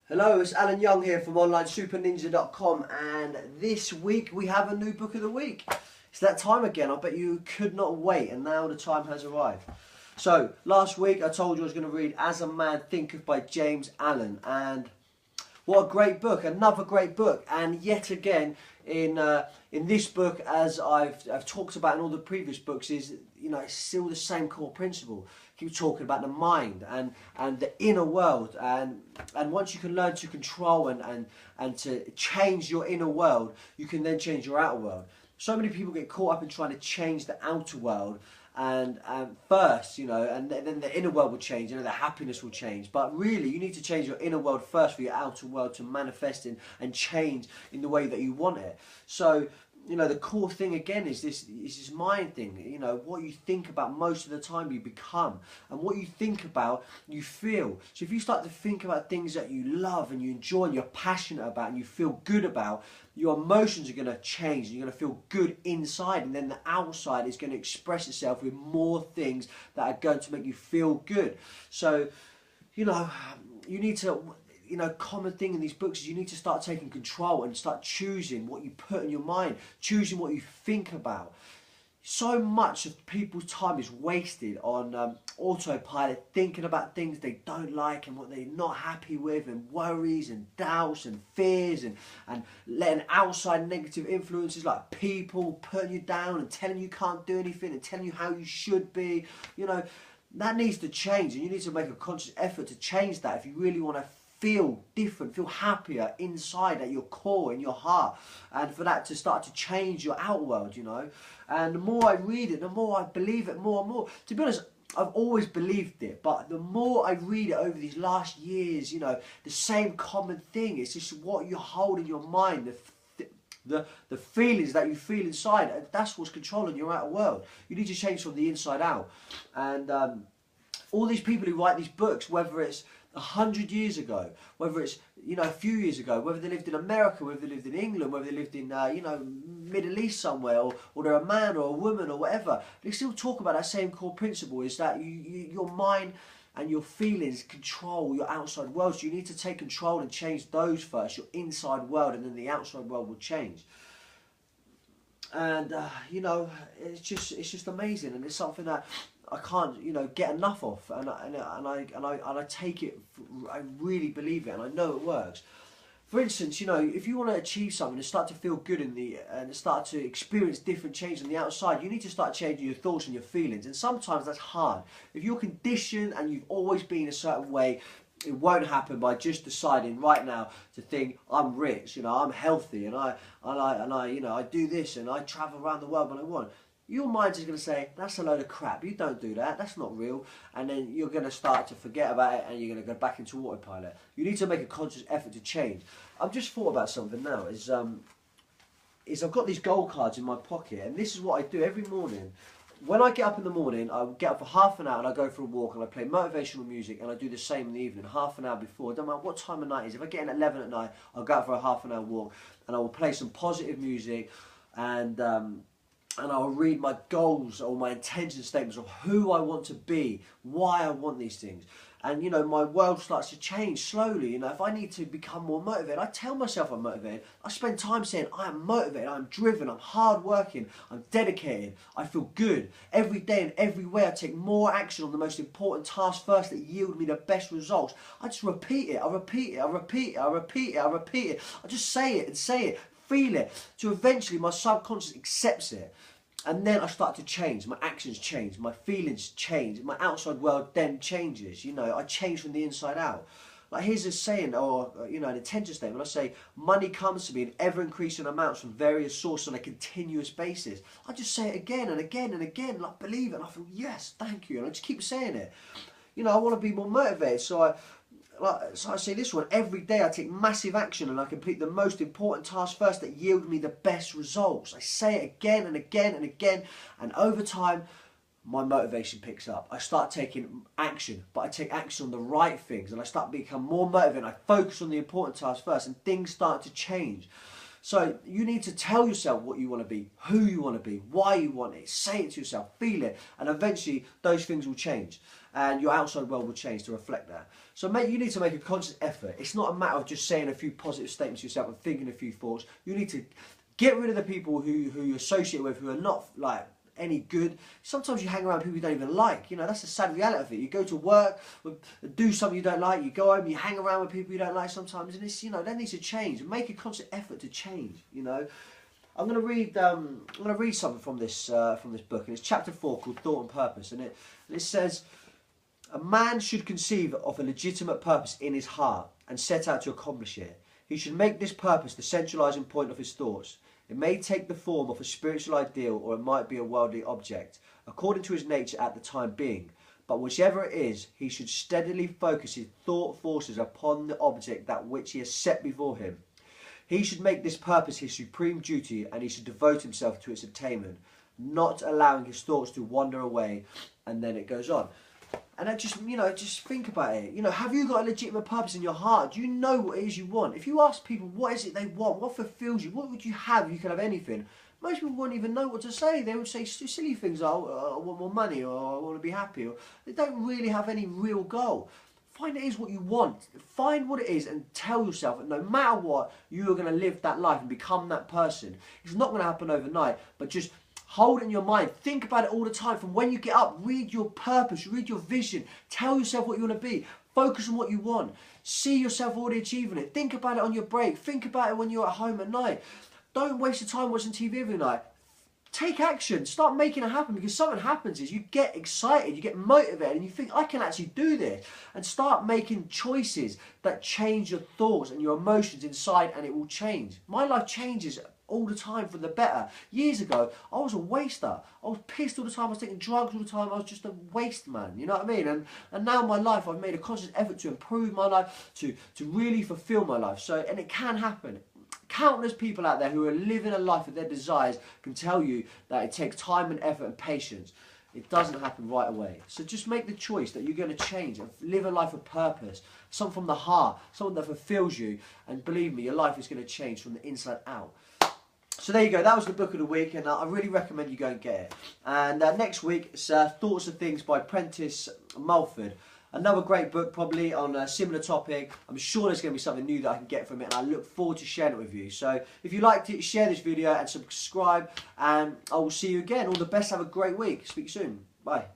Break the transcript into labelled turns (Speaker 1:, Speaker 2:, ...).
Speaker 1: Hello, it's Alan Young here from OnlineSuperNinja.com, and this week we have a new book of the week. It's that time again. I bet you could not wait, and now the time has arrived. So, last week I told you I was going to read As a Man Thinketh by James Allen, and what a great book, another great book. And yet again, in this book, as I've talked about in all the previous books, is, it's still the same core principle. Keep talking about the mind and the inner world, and once you can learn to control and to change your inner world, you can then change your outer world. So many people get caught up in trying to change the outer world, and first, and then the inner world will change, the happiness will change. But really, you need to change your inner world first for your outer world to manifest in and change in the way that you want it. So, the core thing again is this mind thing. What you think about most of the time you become, and what you think about you feel. So if you start to think about things that you love and you enjoy and you're passionate about and you feel good about, your emotions are going to change and you're going to feel good inside, and then the outside is going to express itself with more things that are going to make you feel good. So, you need to... common thing in these books is you need to start taking control and start choosing what you put in your mind, choosing what you think about. So much of people's time is wasted on autopilot, thinking about things they don't like and what they're not happy with, and worries and doubts and fears, and letting outside negative influences like people putting you down and telling you can't do anything and telling you how you should be. That needs to change, and you need to make a conscious effort to change that if you really want to feel different, feel happier inside at your core, in your heart, and for that to start to change your outer world, And the more I read it, the more I believe it more and more. To be honest, I've always believed it, but the more I read it over these last years, the same common thing. It's just what you hold in your mind, the feelings that you feel inside, and that's what's controlling your outer world. You need to change from the inside out. And all these people who write these books, whether it's 100 years ago, whether it's a few years ago, whether they lived in America, whether they lived in England, whether they lived in Middle East somewhere, or they're a man or a woman or whatever, they still talk about that same core principle, is that your mind and your feelings control your outside world. So you need to take control and change those first, your inside world, and then the outside world will change. And it's just amazing, and it's something that I can't get enough of, and I take it. I really believe it, and I know it works. For instance, if you want to achieve something and start to feel good and start to experience different change on the outside, you need to start changing your thoughts and your feelings. And sometimes that's hard. If you're conditioned and you've always been a certain way, it won't happen by just deciding right now to think I'm rich, I'm healthy, and I do this and I travel around the world when I want. Your mind is going to say, that's a load of crap, you don't do that, that's not real, and then you're going to start to forget about it and you're going to go back into autopilot. You need to make a conscious effort to change. I've just thought about something now, is I've got these goal cards in my pocket, and this is what I do every morning. When I get up in the morning, I get up for half an hour and I go for a walk and I play motivational music, and I do the same in the evening, half an hour before. It doesn't matter what time of night it is. If I get in at 11 at night, I'll go out for a half an hour walk and I will play some positive music, and I'll read my goals or my intention statements of who I want to be, why I want these things. And, my world starts to change slowly. If I need to become more motivated, I tell myself I'm motivated. I spend time saying I am motivated, I'm driven, I'm hardworking, I'm dedicated, I feel good. Every day and every way I take more action on the most important tasks first that yield me the best results. I just repeat it, I repeat it, I repeat it, I repeat it, I repeat it. I just say it and say it. Feel it, to eventually my subconscious accepts it, and then I start to change. My actions change, my feelings change, my outside world then changes. I change from the inside out. Like, here's a saying, or an intention statement. I say, money comes to me in ever-increasing amounts from various sources on a continuous basis. I just say it again and again and again, like, believe it, and I feel, yes, thank you, and I just keep saying it. I want to be more motivated, so I say this one, every day I take massive action and I complete the most important tasks first that yield me the best results. I say it again and again and again, and over time my motivation picks up. I start taking action, but I take action on the right things, and I start to become more motivated. I focus on the important tasks first, and things start to change. So you need to tell yourself what you want to be, who you want to be, why you want it. Say it to yourself, feel it, and eventually those things will change. and your outside world will change to reflect that. So mate, you need to make a conscious effort. It's not a matter of just saying a few positive statements to yourself and thinking a few thoughts. You need to get rid of the people who you associate with who are not like any good. Sometimes you hang around people you don't even like. You know, that's the sad reality of it. You go to work, do something you don't like, you go home, you hang around with people you don't like sometimes, and it's, you know, that needs to change. Make a conscious effort to change, you know. I'm going to read something from this book, and it's chapter 4 called Thought and Purpose, and it says, a man should conceive of a legitimate purpose in his heart and set out to accomplish it. He should make this purpose the centralising point of his thoughts. It may take the form of a spiritual ideal, or it might be a worldly object, according to his nature at the time being. But whichever it is, he should steadily focus his thought forces upon the object that which he has set before him. He should make this purpose his supreme duty, and he should devote himself to its attainment, not allowing his thoughts to wander away. And then it goes on. And I just, you know, just think about it. You know, have you got a legitimate purpose in your heart? Do you know what it is you want? If you ask people what is it they want, what fulfills you, what would you have if you could have anything? Most people wouldn't even know what to say. They would say silly things, oh, I want more money, or I want to be happy. Or they don't really have any real goal. Find it is what you want. Find what it is and tell yourself that no matter what, you are going to live that life and become that person. It's not going to happen overnight, but just hold it in your mind. Think about it all the time. From when you get up, read your purpose, read your vision. Tell yourself what you want to be. Focus on what you want. See yourself already achieving it. Think about it on your break. Think about it when you're at home at night. Don't waste your time watching TV every night. Take action. Start making it happen, because something happens is you get excited, you get motivated, and you think, I can actually do this. And start making choices that change your thoughts and your emotions inside, and it will change. My life changes all the time for the better. Years ago, I was a waster. I was pissed all the time. I was taking drugs all the time. I was just a waste man. You know what I mean? And now in my life, I've made a conscious effort to improve my life, to really fulfill my life. So, and it can happen. Countless people out there who are living a life of their desires can tell you that it takes time and effort and patience. It doesn't happen right away. So just make the choice that you're going to change and live a life of purpose, something from the heart, something that fulfills you. And believe me, your life is going to change from the inside out. So there you go, that was the book of the week, and I really recommend you go and get it. And next week, it's Thoughts of Things by Prentice Mulford. Another great book, probably on a similar topic. I'm sure there's going to be something new that I can get from it, and I look forward to sharing it with you. So if you liked it, share this video and subscribe, and I will see you again. All the best, have a great week. Speak soon. Bye.